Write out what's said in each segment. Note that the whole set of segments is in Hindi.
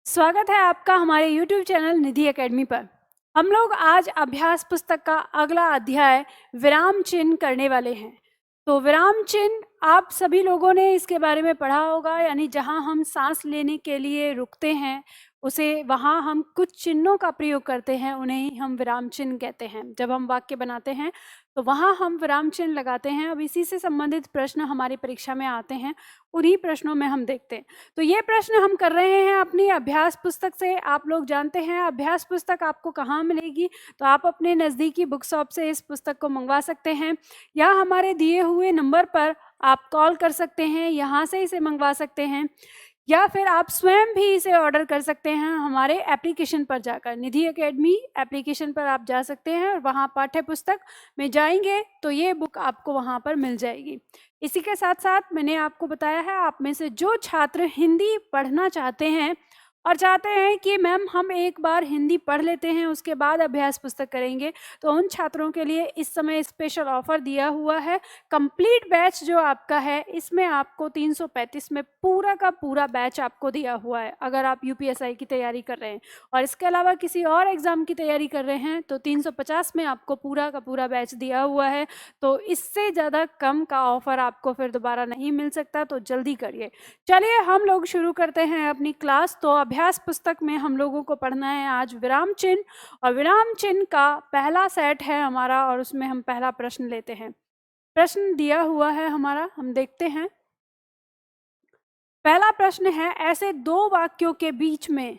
स्वागत है आपका हमारे YouTube चैनल निधि एकेडमी पर। हम लोग आज अभ्यास पुस्तक का अगला अध्याय विराम चिन्ह करने वाले हैं। तो विराम चिन्ह आप सभी लोगों ने इसके बारे में पढ़ा होगा, यानी जहां हम सांस लेने के लिए रुकते हैं उसे वहां हम कुछ चिन्हों का प्रयोग करते हैं, उन्हें ही हम विराम चिन्ह कहते हैं। जब हम वाक्य बनाते हैं तो वहां हम विराम चिन्ह लगाते हैं। अब इसी से संबंधित प्रश्न हमारी परीक्षा में आते हैं, उन्हीं प्रश्नों में हम देखते हैं। तो ये प्रश्न हम कर रहे हैं अपनी अभ्यास पुस्तक से। आप लोग जानते हैं अभ्यास पुस्तक आपको कहाँ मिलेगी, तो आप अपने नज़दीकी बुक शॉप से इस पुस्तक को मंगवा सकते हैं, या हमारे दिए हुए नंबर पर आप कॉल कर सकते हैं, यहाँ से इसे मंगवा सकते हैं, या फिर आप स्वयं भी इसे ऑर्डर कर सकते हैं हमारे एप्लीकेशन पर जाकर। निधि एकेडमी एप्लीकेशन पर आप जा सकते हैं और वहाँ पाठ्य पुस्तक में जाएंगे तो ये बुक आपको वहाँ पर मिल जाएगी। इसी के साथ साथ मैंने आपको बताया है, आप में से जो छात्र हिंदी पढ़ना चाहते हैं और चाहते हैं कि मैम हम एक बार हिंदी पढ़ लेते हैं उसके बाद अभ्यास पुस्तक करेंगे, तो उन छात्रों के लिए इस समय स्पेशल ऑफर दिया हुआ है। कंप्लीट बैच जो आपका है इसमें आपको 335 में पूरा का पूरा बैच आपको दिया हुआ है, अगर आप यूपीएसआई की तैयारी कर रहे हैं। और इसके अलावा किसी और एग्जाम की तैयारी कर रहे हैं तो 350 में आपको पूरा का पूरा बैच दिया हुआ है। तो इससे ज़्यादा कम का ऑफर आपको फिर दोबारा नहीं मिल सकता, तो जल्दी करिए। चलिए हम लोग शुरू करते हैं अपनी क्लास। तो अभ्यास पुस्तक में हम लोगों को पढ़ना है आज विराम चिन्ह, और विराम चिन्ह का पहला सेट है हमारा, और उसमें हम पहला प्रश्न लेते हैं। प्रश्न दिया हुआ है हमारा, हम देखते हैं। पहला प्रश्न है, ऐसे दो वाक्यों के बीच में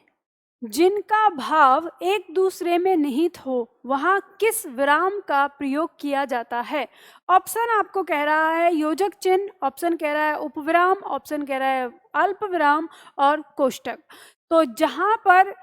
जिनका भाव एक दूसरे में निहित हो वहां किस विराम का प्रयोग किया जाता है? ऑप्शन आपको कह रहा है योजक चिन्ह, ऑप्शन कह रहा है उपविराम, ऑप्शन कह रहा है अल्प विराम और कोष्टक। तो जहां पर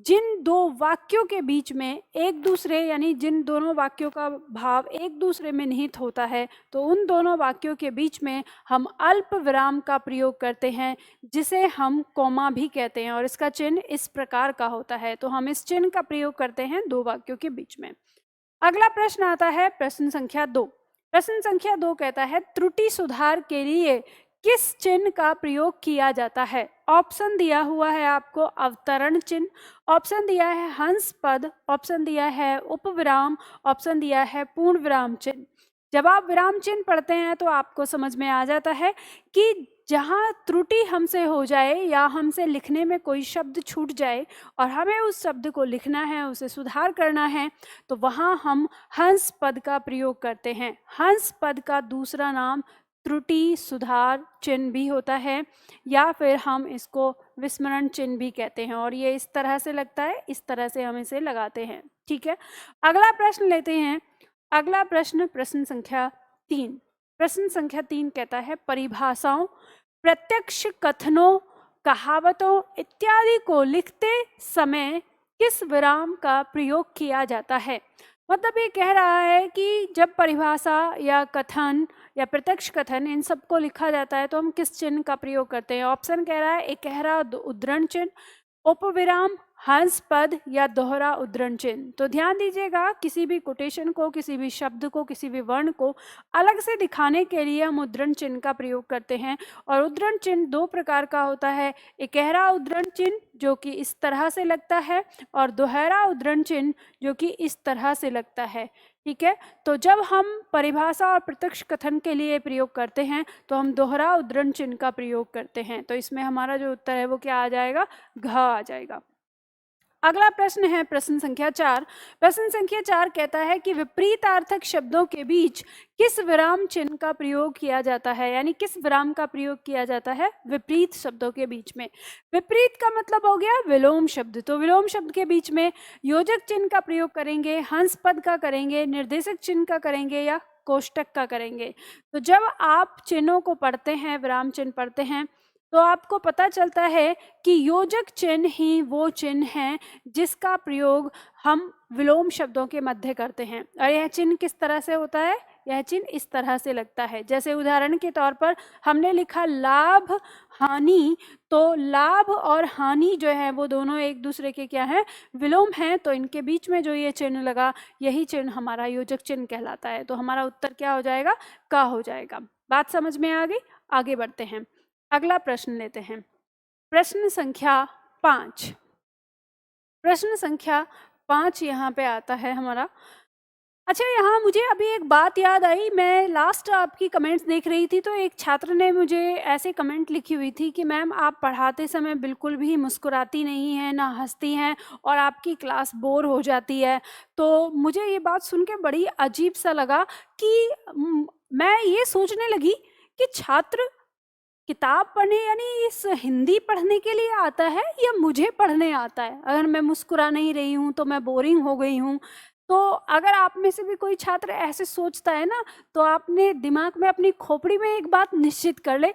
जिन दो वाक्यों के बीच में एक दूसरे, यानी जिन दोनों वाक्यों का भाव एक दूसरे में निहित होता है, तो उन दोनों वाक्यों के बीच में हम अल्प विराम का प्रयोग करते हैं, जिसे हम कोमा भी कहते हैं, और इसका चिन्ह इस प्रकार का होता है। तो हम इस चिन्ह का प्रयोग करते हैं दो वाक्यों के बीच में। अगला प्रश्न आता है प्रश्न संख्या 2। प्रश्न संख्या 2 कहता है, त्रुटि सुधार के लिए किस चिन्ह का प्रयोग किया जाता है? ऑप्शन दिया हुआ है आपको अवतरण चिन्ह, ऑप्शन दिया है हंस पद, ऑप्शन दिया है उपविराम, ऑप्शन दिया है पूर्ण विराम चिन्ह। जब आप विराम चिन्ह पढ़ते हैं तो आपको समझ में आ जाता है कि जहाँ त्रुटि हमसे हो जाए या हमसे लिखने में कोई शब्द छूट जाए और हमें उस शब्द को लिखना है, उसे सुधार करना है, तो वहाँ हम हंस पद का प्रयोग करते हैं। हंस पद का दूसरा नाम त्रुटि सुधार चिन्ह भी होता है, या फिर हम इसको विस्मरण चिन्ह भी कहते हैं, और ये इस तरह से लगता है, इस तरह से हम इसे लगाते हैं। ठीक है, अगला प्रश्न लेते हैं। अगला प्रश्न प्रश्न संख्या 3। प्रश्न संख्या 3 कहता है, परिभाषाओं, प्रत्यक्ष कथनों, कहावतों इत्यादि को लिखते समय किस विराम का प्रयोग किया जाता है? मतलब ये कह रहा है कि जब परिभाषा या कथन या प्रत्यक्ष कथन इन सबको लिखा जाता है तो हम किस चिन्ह का प्रयोग करते हैं। ऑप्शन कह रहा है एकहरा उद्धरण चिन्ह, उपविराम, हंस पद या दोहरा उद्धरण चिन्ह। तो ध्यान दीजिएगा, किसी भी कोटेशन को, किसी भी शब्द को, किसी भी वर्ण को अलग से दिखाने के लिए हम उद्धरण चिन्ह का प्रयोग करते हैं। और उद्धरण चिन्ह दो प्रकार का होता है, एकहरा उद्धरण चिन्ह जो कि इस तरह से लगता है, और दोहरा उद्धरण चिन्ह जो कि इस तरह से लगता है। ठीक है, तो जब हम परिभाषा और प्रत्यक्ष कथन के लिए प्रयोग करते हैं तो हम दोहरा उद्धरण चिन्ह का प्रयोग करते हैं। तो इसमें हमारा जो उत्तर है वो क्या आ जाएगा? घ आ जाएगा। अगला प्रश्न है प्रश्न संख्या 4। प्रश्न संख्या 4 कहता है कि विपरीतार्थक शब्दों के बीच किस विराम चिन्ह का प्रयोग किया जाता है, यानी किस विराम का प्रयोग किया जाता है विपरीत शब्दों के बीच में। विपरीत का मतलब हो गया विलोम शब्द, तो विलोम शब्द के बीच में योजक चिन्ह का प्रयोग करेंगे, हंस पद का करेंगे, निर्देशक चिन्ह का करेंगे, या कोष्टक का करेंगे। तो जब आप चिन्हों को पढ़ते हैं, विराम चिन्ह पढ़ते हैं, तो आपको पता चलता है कि योजक चिन्ह ही वो चिन्ह है जिसका प्रयोग हम विलोम शब्दों के मध्य करते हैं। और यह चिन्ह किस तरह से होता है? यह चिन्ह इस तरह से लगता है, जैसे उदाहरण के तौर पर हमने लिखा लाभ हानि, तो लाभ और हानि जो है वो दोनों एक दूसरे के क्या है? विलोम हैं। तो इनके बीच में जो ये चिन्ह लगा, यही चिन्ह हमारा योजक चिन्ह कहलाता है। तो हमारा उत्तर क्या हो जाएगा? का हो जाएगा। बात समझ में आ गई? आगे बढ़ते हैं, अगला प्रश्न लेते हैं। प्रश्न संख्या 5। प्रश्न संख्या 5 यहाँ पे आता है हमारा। अच्छा, यहाँ मुझे अभी एक बात याद आई। मैं लास्ट आपकी कमेंट्स देख रही थी तो एक छात्र ने मुझे ऐसे कमेंट लिखी हुई थी कि मैम आप पढ़ाते समय बिल्कुल भी मुस्कुराती नहीं हैं, ना हंसती हैं और आपकी क्लास बोर हो जाती है। तो मुझे ये बात सुन के बड़ी अजीब सा लगा कि मैं ये सोचने लगी कि छात्र किताब पढ़ने यानी इस हिंदी पढ़ने के लिए आता है या मुझे पढ़ने आता है? अगर मैं मुस्कुरा नहीं रही हूँ तो मैं बोरिंग हो गई हूँ। तो अगर आप में से भी कोई छात्र ऐसे सोचता है ना, तो आपने दिमाग में अपनी खोपड़ी में एक बात निश्चित कर ले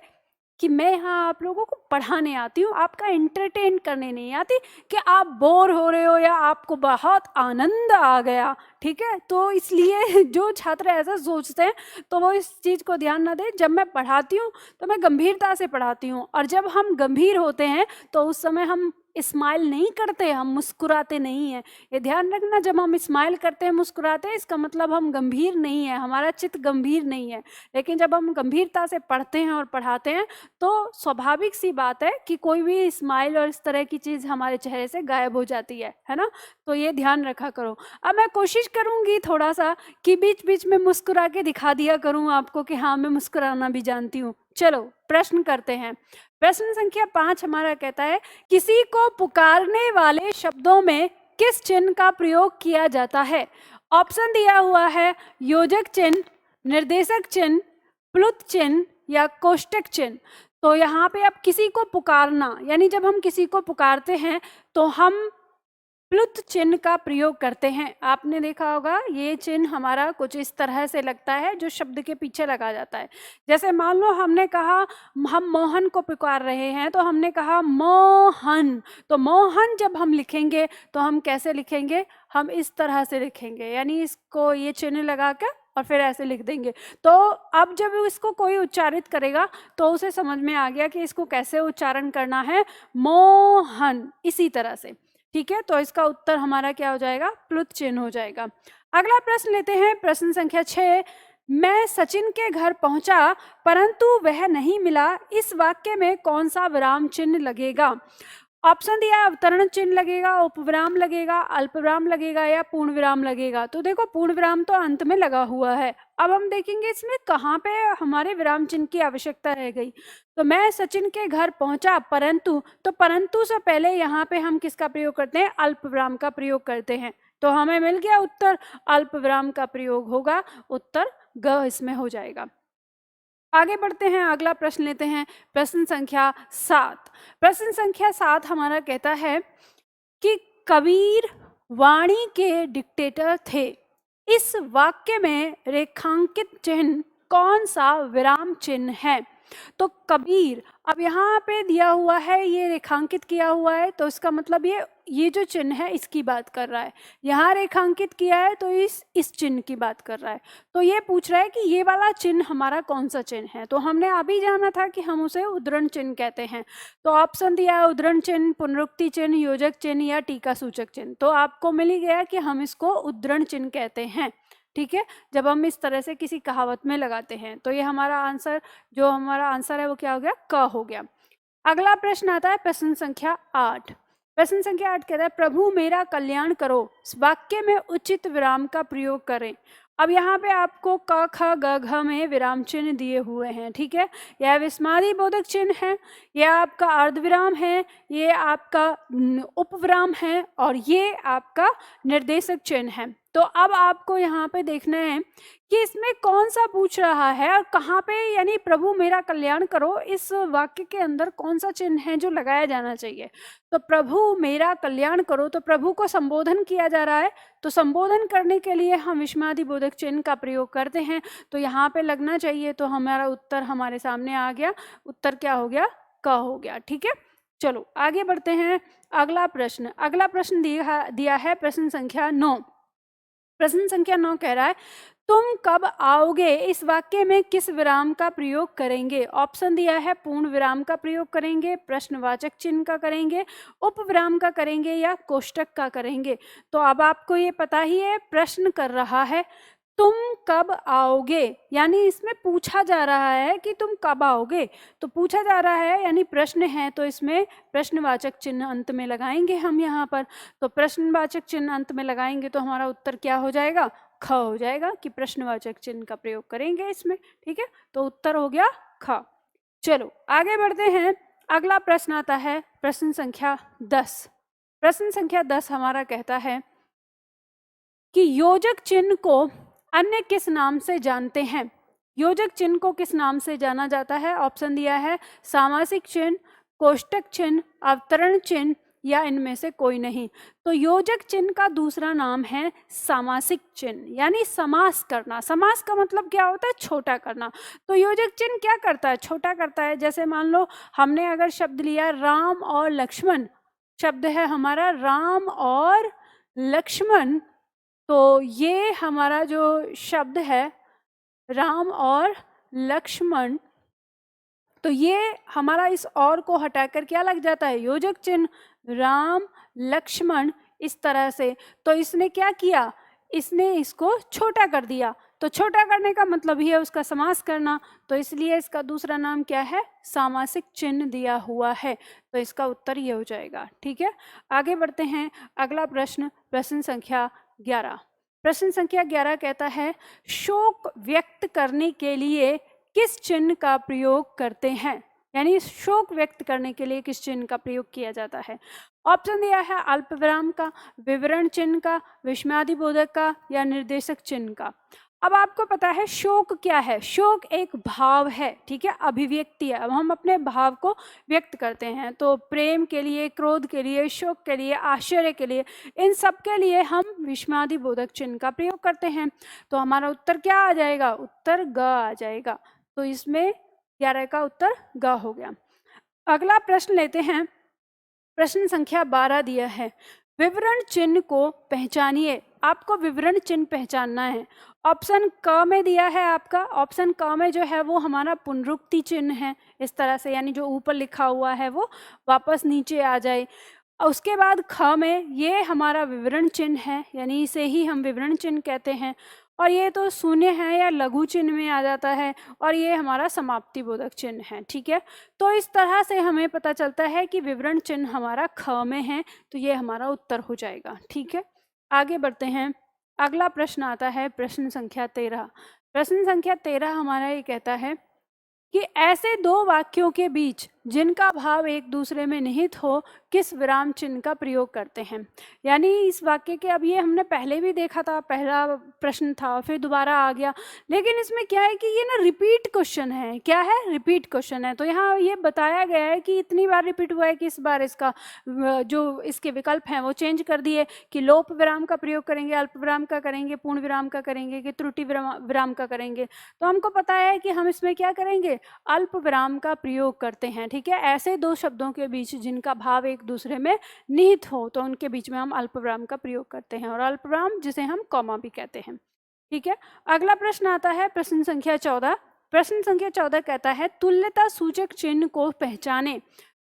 कि मैं यहाँ आप लोगों को पढ़ाने आती हूँ, आपका एंटरटेन करने नहीं आती कि आप बोर हो रहे हो या आपको बहुत आनंद आ गया। ठीक है, तो इसलिए जो छात्र ऐसा सोचते हैं तो वो इस चीज़ को ध्यान ना दें। जब मैं पढ़ाती हूँ तो मैं गंभीरता से पढ़ाती हूँ, और जब हम गंभीर होते हैं तो उस समय हम स्माइल नहीं करते, हम मुस्कुराते नहीं हैं। ये ध्यान रखना, जब हम स्माइल करते हैं, मुस्कुराते हैं, इसका मतलब हम गंभीर नहीं है, हमारा चित्त गंभीर नहीं है। लेकिन जब हम गंभीरता से पढ़ते हैं और पढ़ाते हैं तो स्वाभाविक सी बात है कि कोई भी स्माइल और इस तरह की चीज़ हमारे चेहरे से गायब हो जाती है ना। तो ये ध्यान रखा करो। अब मैं कोशिश करूँगी थोड़ा सा कि बीच बीच में मुस्कुरा के दिखा दिया करूँ आपको कि हाँ मैं मुस्कुराना भी जानती हूँ। चलो प्रश्न करते हैं। प्रश्न संख्या 5 हमारा कहता है, किसी को पुकारने वाले शब्दों में किस चिन्ह का प्रयोग किया जाता है? ऑप्शन दिया हुआ है योजक चिन्ह, निर्देशक चिन्ह, प्लुत चिन्ह या कोष्टक चिन्ह। तो यहाँ पे अब किसी को पुकारना यानी जब हम किसी को पुकारते हैं तो हम प्लुत चिन्ह का प्रयोग करते हैं। आपने देखा होगा ये चिन्ह हमारा कुछ इस तरह से लगता है जो शब्द के पीछे लगा जाता है। जैसे मान लो हमने कहा हम मोहन को पुकार रहे हैं तो हमने कहा मोहन, तो मोहन जब हम लिखेंगे तो हम कैसे लिखेंगे? हम इस तरह से लिखेंगे, यानी इसको ये चिन्ह लगा कर और फिर ऐसे लिख देंगे। तो अब जब इसको कोई उच्चारित करेगा तो उसे समझ में आ गया कि इसको कैसे उच्चारण करना है, मोहन, इसी तरह से। ठीक है, तो इसका उत्तर हमारा क्या हो जाएगा? प्लुत चिन्ह हो जाएगा। अगला प्रश्न लेते हैं, प्रश्न संख्या 6। मैं सचिन के घर पहुंचा परंतु वह नहीं मिला, इस वाक्य में कौन सा विराम चिन्ह लगेगा? ऑप्शन दिया है अवतरण चिन्ह लगेगा, उपविराम लगेगा, अल्पविराम लगेगा या पूर्ण विराम लगेगा। तो देखो पूर्ण विराम तो अंत में लगा हुआ है। अब हम देखेंगे इसमें कहाँ पे हमारे विराम चिन्ह की आवश्यकता रह गई। तो मैं सचिन के घर पहुंचा परंतु, तो परंतु से पहले यहाँ पे हम किसका प्रयोग करते हैं? अल्पविराम का प्रयोग करते हैं। तो हमें मिल गया उत्तर, अल्पविराम का प्रयोग होगा, उत्तर ग इसमें हो जाएगा। आगे बढ़ते हैं, अगला प्रश्न लेते हैं, प्रश्न संख्या 7। प्रश्न संख्या 7 हमारा कहता है कि कबीर वाणी के डिक्टेटर थे, इस वाक्य में रेखांकित चिन्ह कौन सा विराम चिन्ह है? तो कबीर, अब यहाँ पे दिया हुआ है, ये रेखांकित किया हुआ है, तो इसका मतलब ये जो चिन्ह है इसकी बात कर रहा है। यहाँ रेखांकित किया है तो इस चिन्ह की बात कर रहा है। तो ये पूछ रहा है कि ये वाला चिन्ह हमारा कौन सा चिन्ह है। तो हमने अभी जाना था कि हम उसे उद्धरण चिन्ह कहते हैं। तो ऑप्शन दिया है उद्धरण चिन्ह, पुनरुक्ति चिन्ह, योजक चिन्ह या टीका सूचक चिन्ह। तो आपको मिल ही गया कि हम इसको उद्धरण चिन्ह कहते हैं। ठीक है, जब हम इस तरह से किसी कहावत में लगाते हैं। तो ये हमारा आंसर, जो हमारा आंसर है वो क्या हो गया? क हो गया। अगला प्रश्न आता है प्रश्न संख्या 8। प्रश्न संख्या 8 कहता है, प्रभु मेरा कल्याण करो, इस वाक्य में उचित विराम का प्रयोग करें। अब यहाँ पे आपको क ख ग घ में विराम चिन्ह दिए हुए हैं। ठीक है, यह विस्मादी बोधक चिन्ह है, यह आपका अर्धविराम है, ये आपका उपविराम है और ये आपका निर्देशक चिन्ह है। तो अब आपको यहाँ पे देखना है कि इसमें कौन सा पूछ रहा है और कहाँ पे, यानी प्रभु मेरा कल्याण करो, इस वाक्य के अंदर कौन सा चिन्ह है जो लगाया जाना चाहिए। तो प्रभु मेरा कल्याण करो, तो प्रभु को संबोधन किया जा रहा है, तो संबोधन करने के लिए हम विस्मादी बोधक चिन्ह का प्रयोग करते हैं। तो यहाँ पे लगना चाहिए। तो हमारा उत्तर हमारे सामने आ गया, उत्तर क्या हो गया? क हो गया। ठीक है, चलो आगे बढ़ते हैं। अगला प्रश्न दिया है प्रश्न संख्या 9। प्रश्न संख्या 9 कह रहा है, तुम कब आओगे, इस वाक्य में किस विराम का प्रयोग करेंगे? ऑप्शन दिया है पूर्ण विराम का प्रयोग करेंगे, प्रश्नवाचक चिन्ह का करेंगे, उपविराम का करेंगे या कोष्टक का करेंगे। तो अब आपको ये पता ही है, प्रश्न कर रहा है तुम कब आओगे, यानी इसमें पूछा जा रहा है कि तुम कब आओगे, तो पूछा जा रहा है यानी प्रश्न है, तो इसमें प्रश्नवाचक चिन्ह अंत में लगाएंगे हम यहाँ पर। तो प्रश्नवाचक चिन्ह अंत में लगाएंगे तो हमारा उत्तर क्या हो जाएगा, ख हो जाएगा, कि प्रश्नवाचक चिन्ह का प्रयोग करेंगे इसमें। ठीक है, तो उत्तर हो गया ख। चलो आगे बढ़ते हैं। अगला प्रश्न आता है प्रश्न संख्या 10। प्रश्न संख्या 10 हमारा कहता है कि योजक चिन्ह को अन्य किस नाम से जानते हैं। योजक चिन्ह को किस नाम से जाना जाता है। ऑप्शन दिया है सामासिक चिन्ह, कोष्टक चिन्ह, अवतरण चिन्ह या इनमें से कोई नहीं। तो योजक चिन्ह का दूसरा नाम है सामासिक चिन्ह, यानी समास करना। समास का मतलब क्या होता है, छोटा करना। तो योजक चिन्ह क्या करता है, छोटा करता है। जैसे मान लो हमने अगर शब्द लिया राम और लक्ष्मण, शब्द है हमारा राम और लक्ष्मण, तो ये हमारा जो शब्द है राम और लक्ष्मण, तो ये हमारा इस और को हटाकर क्या लग जाता है, योजक चिन्ह राम लक्ष्मण, इस तरह से। तो इसने क्या किया, इसने इसको छोटा कर दिया। तो छोटा करने का मतलब ही है उसका समास करना, तो इसलिए इसका दूसरा नाम क्या है, सामासिक चिन्ह दिया हुआ है। तो इसका उत्तर ये हो जाएगा। ठीक है, आगे बढ़ते हैं। अगला प्रश्न, प्रश्न संख्या 11। प्रश्न संख्या 11 कहता है शोक व्यक्त करने के लिए किस चिन्ह का प्रयोग करते हैं, यानी शोक व्यक्त करने के लिए किस चिन्ह का प्रयोग किया जाता है। ऑप्शन दिया है अल्प विराम का, विवरण चिन्ह का, विस्मयादिबोधक का या निर्देशक चिन्ह का। अब आपको पता है शोक क्या है, शोक एक भाव है, ठीक है, अभिव्यक्ति है। अब हम अपने भाव को व्यक्त करते हैं, तो प्रेम के लिए, क्रोध के लिए, शोक के लिए, आश्चर्य के लिए, इन सब के लिए हम विस्मयादिबोधक चिन्ह का प्रयोग करते हैं। तो हमारा उत्तर क्या आ जाएगा, उत्तर ग आ जाएगा। तो इसमें 11 का उत्तर ग हो गया। अगला प्रश्न लेते हैं। प्रश्न संख्या 12 दिया है विवरण चिन्ह को पहचानिए। आपको विवरण चिन्ह पहचानना है। ऑप्शन क में दिया है आपका, ऑप्शन क में जो है वो हमारा पुनरुक्ति चिन्ह है, इस तरह से, यानी जो ऊपर लिखा हुआ है वो वापस नीचे आ जाए। उसके बाद ख में ये हमारा विवरण चिन्ह है, यानी इसे ही हम विवरण चिन्ह कहते हैं। और ये तो शून्य है या लघु चिन्ह में आ जाता है, और ये हमारा समाप्ति बोधक चिन्ह है। ठीक है, तो इस तरह से हमें पता चलता है कि विवरण चिन्ह हमारा ख में है, तो ये हमारा उत्तर हो जाएगा। ठीक है, आगे बढ़ते हैं। अगला प्रश्न आता है प्रश्न संख्या 13। प्रश्न संख्या 13 हमारा ये कहता है कि ऐसे दो वाक्यों के बीच जिनका भाव एक दूसरे में निहित हो किस विराम चिन्ह का प्रयोग करते हैं। यानी इस वाक्य के, अब ये हमने पहले भी देखा था, पहला प्रश्न था, फिर दोबारा आ गया, लेकिन इसमें क्या है कि ये ना रिपीट क्वेश्चन है। क्या है, रिपीट क्वेश्चन है। तो यहाँ ये बताया गया है कि इतनी बार रिपीट हुआ है कि इस बार इसका जो इसके विकल्प हैं वो चेंज कर दिए, कि लोप विराम का प्रयोग करेंगे, अल्प विराम का करेंगे, पूर्ण विराम का करेंगे, कि त्रुटि विराम का करेंगे। तो हमको पता है कि हम इसमें क्या करेंगे, अल्प विराम का प्रयोग करते हैं। ठीक है, ऐसे दो शब्दों के बीच जिनका भाव एक दूसरे में निहित हो, तो उनके बीच में हम अल्प विराम का प्रयोग करते हैं, और अल्प विराम जिसे हम कॉमा भी कहते हैं। ठीक है, अगला प्रश्न आता है प्रश्न संख्या 14। प्रश्न संख्या 14 कहता है तुल्यता सूचक चिन्ह को पहचाने।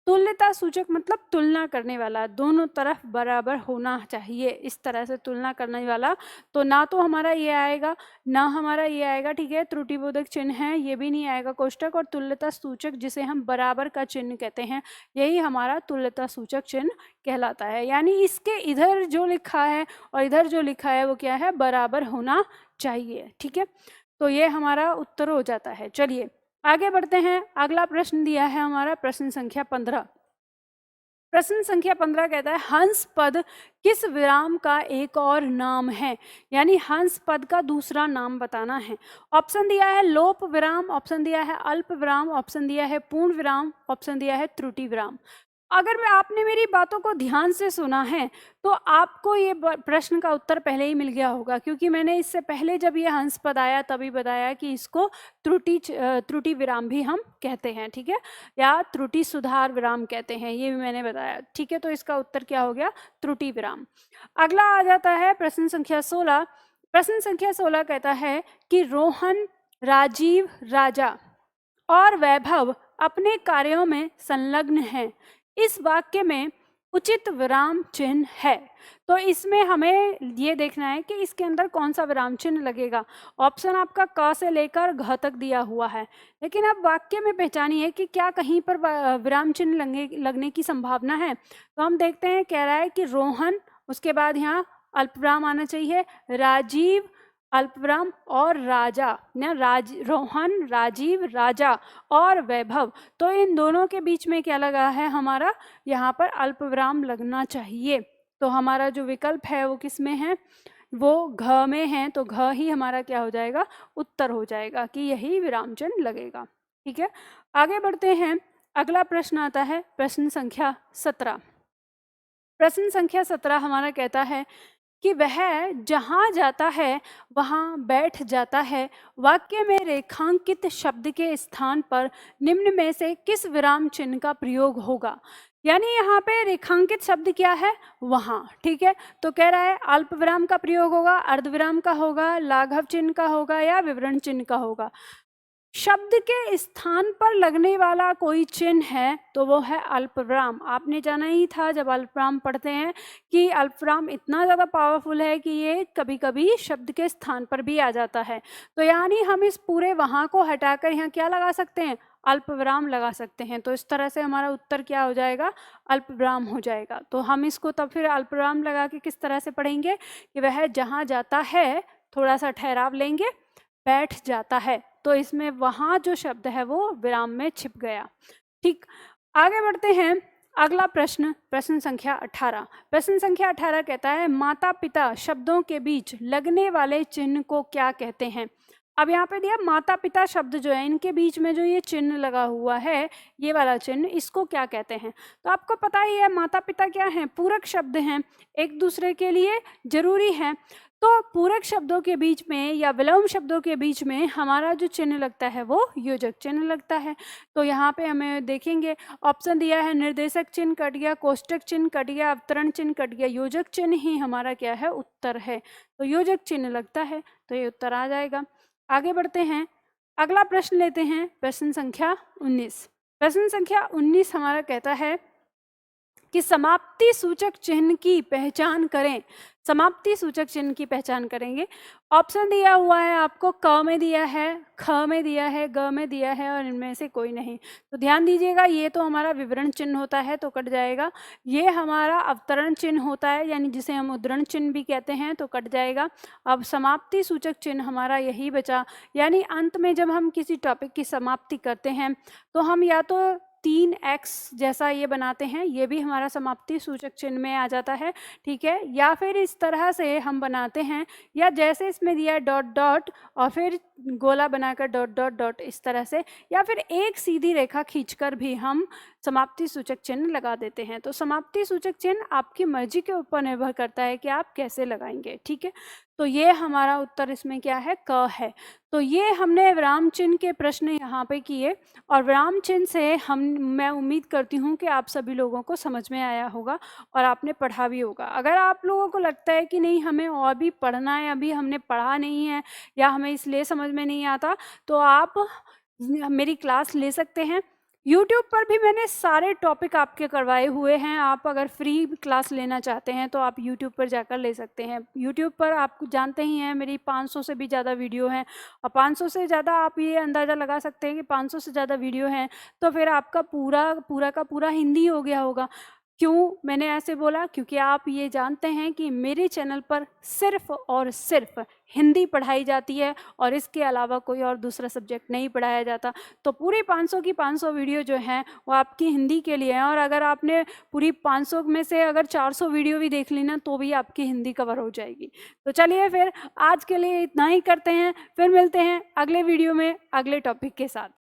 तुल्यता सूचक मतलब तुलना करने वाला, दोनों तरफ बराबर होना चाहिए, इस तरह से तुलना करने वाला। तो ना तो हमारा ये आएगा, ना हमारा ये आएगा। ठीक है, त्रुटिबोधक चिन्ह है, ये भी नहीं आएगा कोष्टक। और तुल्यता सूचक जिसे हम बराबर का चिन्ह कहते हैं, यही हमारा तुल्यता सूचक चिन्ह कहलाता है। यानी इसके इधर जो लिखा है और इधर जो लिखा है वो क्या है, बराबर होना चाहिए। ठीक है, तो ये हमारा उत्तर हो जाता है। चलिए आगे बढ़ते हैं। अगला प्रश्न दिया है हमारा प्रश्न संख्या 15। प्रश्न संख्या 15 कहता है हंस पद किस विराम का एक और नाम है, यानी हंस पद का दूसरा नाम बताना है। ऑप्शन दिया है लोप विराम, ऑप्शन दिया है अल्प विराम, ऑप्शन दिया है पूर्ण विराम, ऑप्शन दिया है त्रुटि विराम। अगर मैं आपने मेरी बातों को ध्यान से सुना है तो आपको ये प्रश्न का उत्तर पहले ही मिल गया होगा, क्योंकि मैंने इससे पहले जब ये हंस पद आया तभी बताया कि इसको त्रुटि विराम भी हम कहते हैं। ठीक है, या त्रुटि सुधार विराम कहते हैं, ये भी मैंने बताया। ठीक है, तो इसका उत्तर क्या हो गया, त्रुटि विराम। अगला आ जाता है प्रश्न संख्या 16। प्रश्न संख्या 16 कहता है कि रोहन, राजीव, राजा और वैभव अपने कार्यों में संलग्न हैं। इस वाक्य में उचित विराम चिन्ह है। तो इसमें हमें ये देखना है कि इसके अंदर कौन सा विराम चिन्ह लगेगा। ऑप्शन आपका क से लेकर घ तक दिया हुआ है, लेकिन अब वाक्य में पहचानिए कि क्या कहीं पर विराम चिन्ह लगने की संभावना है। तो हम देखते हैं, कह रहा है कि रोहन, उसके बाद यहाँ अल्पविराम आना चाहिए, राजीव अल्पविराम और राजा, ना रोहन, राजीव, राजा और वैभव। तो इन दोनों के बीच में क्या लगा है हमारा, यहाँ पर अल्पविराम लगना चाहिए। तो हमारा जो विकल्प है वो किस में है, वो घ में है। तो घ ही हमारा क्या हो जाएगा, उत्तर हो जाएगा कि यही विराम चिन्ह लगेगा। ठीक है, आगे बढ़ते हैं। अगला प्रश्न आता है प्रश्न संख्या 17। प्रश्न संख्या 17 हमारा कहता है कि वह जहाँ जाता है वहाँ बैठ जाता है। वाक्य में रेखांकित शब्द के स्थान पर निम्न में से किस विराम चिन्ह का प्रयोग होगा। यानी यहाँ पे रेखांकित शब्द क्या है, वहाँ। ठीक है, तो कह रहा है अल्प विराम का प्रयोग होगा, अर्धविराम का होगा, लाघव चिन्ह का होगा या विवरण चिन्ह का होगा। शब्द के स्थान पर लगने वाला कोई चिन्ह है तो वो है अल्पविराम। आपने जाना ही था जब अल्पविराम पढ़ते हैं कि अल्पविराम इतना ज़्यादा पावरफुल है कि ये कभी कभी शब्द के स्थान पर भी आ जाता है। तो यानी हम इस पूरे वहाँ को हटाकर यहाँ क्या लगा सकते हैं, अल्पविराम लगा सकते हैं। तो इस तरह से हमारा उत्तर क्या हो जाएगा, अल्पविराम हो जाएगा। तो हम इसको तब फिर अल्पविराम लगा के किस तरह से पढ़ेंगे कि वह जहाँ जाता है, थोड़ा सा ठहराव लेंगे, बैठ जाता है। तो इसमें वहाँ जो शब्द है वो विराम में छिप गया। ठीक, आगे बढ़ते हैं। अगला प्रश्न, प्रश्न संख्या 18। प्रश्न संख्या 18 कहता है माता पिता शब्दों के बीच लगने वाले चिन्ह को क्या कहते हैं। अब यहाँ पे दिया माता पिता शब्द जो है, इनके बीच में जो ये चिन्ह लगा हुआ है, ये वाला चिन्ह, इसको क्या कहते हैं। तो आपको पता ही है माता पिता क्या है, पूरक शब्द हैं, एक दूसरे के लिए जरूरी है। तो पूरक शब्दों के बीच में या विलोम शब्दों के बीच में हमारा जो चिन्ह लगता है वो योजक चिन्ह लगता है। तो यहाँ पे हमें देखेंगे ऑप्शन दिया है, निर्देशक चिन्ह कट गया, कोष्टक चिन्ह कट गया, अवतरण चिन्ह कट गया, योजक चिन्ह ही हमारा क्या है, उत्तर है। तो योजक चिन्ह लगता है, तो ये उत्तर आ जाएगा। आगे बढ़ते हैं, अगला प्रश्न लेते हैं, प्रश्न संख्या 19। प्रश्न संख्या 19 हमारा कहता है कि समाप्ति सूचक चिन्ह की पहचान करें। समाप्ति सूचक चिन्ह की पहचान करेंगे। ऑप्शन दिया हुआ है आपको, क में दिया है, ख में दिया है, ग में दिया है और इनमें से कोई नहीं। तो ध्यान दीजिएगा, ये तो हमारा विवरण चिन्ह होता है तो कट जाएगा। ये हमारा अवतरण चिन्ह होता है, यानी जिसे हम उद्धरण चिन्ह भी कहते हैं, तो कट जाएगा। अब समाप्ति सूचक चिन्ह हमारा यही बचा। यानी अंत में जब हम किसी टॉपिक की समाप्ति करते हैं तो हम या तो 3x जैसा ये बनाते हैं, ये भी हमारा समाप्ति सूचक चिन्ह में आ जाता है। ठीक है, या फिर इस तरह से हम बनाते हैं, या जैसे इसमें दिया है डॉट डॉट और फिर गोला बनाकर डॉट डॉट डॉट, इस तरह से, या फिर एक सीधी रेखा खींचकर भी हम समाप्ति सूचक चिन्ह लगा देते हैं। तो समाप्ति सूचक चिन्ह आपकी मर्जी के ऊपर निर्भर करता है कि आप कैसे लगाएंगे। ठीक है, तो ये हमारा उत्तर इसमें क्या है, क है। तो ये हमने विराम चिन्ह के प्रश्न यहाँ पे किए, और विराम चिन्ह से मैं उम्मीद करती हूँ कि आप सभी लोगों को समझ में आया होगा और आपने पढ़ा भी होगा। अगर आप लोगों को लगता है कि नहीं हमें और भी पढ़ना है, अभी हमने पढ़ा नहीं है या हमें इसलिए समझ में नहीं आता, तो आप मेरी क्लास ले सकते हैं। YouTube पर भी मैंने सारे टॉपिक आपके करवाए हुए हैं। आप अगर फ्री क्लास लेना चाहते हैं तो आप YouTube पर जाकर ले सकते हैं। YouTube पर आप जानते ही हैं मेरी 500 से भी ज़्यादा वीडियो हैं, और 500 से ज़्यादा आप ये अंदाज़ा लगा सकते हैं कि 500 से ज़्यादा वीडियो हैं, तो फिर आपका पूरा का पूरा हिंदी हो गया होगा। क्यों मैंने ऐसे बोला, क्योंकि आप ये जानते हैं कि मेरे चैनल पर सिर्फ और सिर्फ हिंदी पढ़ाई जाती है और इसके अलावा कोई और दूसरा सब्जेक्ट नहीं पढ़ाया जाता। तो पूरी 500 की 500 वीडियो जो हैं वो आपकी हिंदी के लिए हैं, और अगर आपने पूरी 500 में से अगर 400 वीडियो भी देख ली ना तो भी आपकी हिंदी कवर हो जाएगी। तो चलिए फिर आज के लिए इतना ही करते हैं, फिर मिलते हैं अगले वीडियो में अगले टॉपिक के साथ।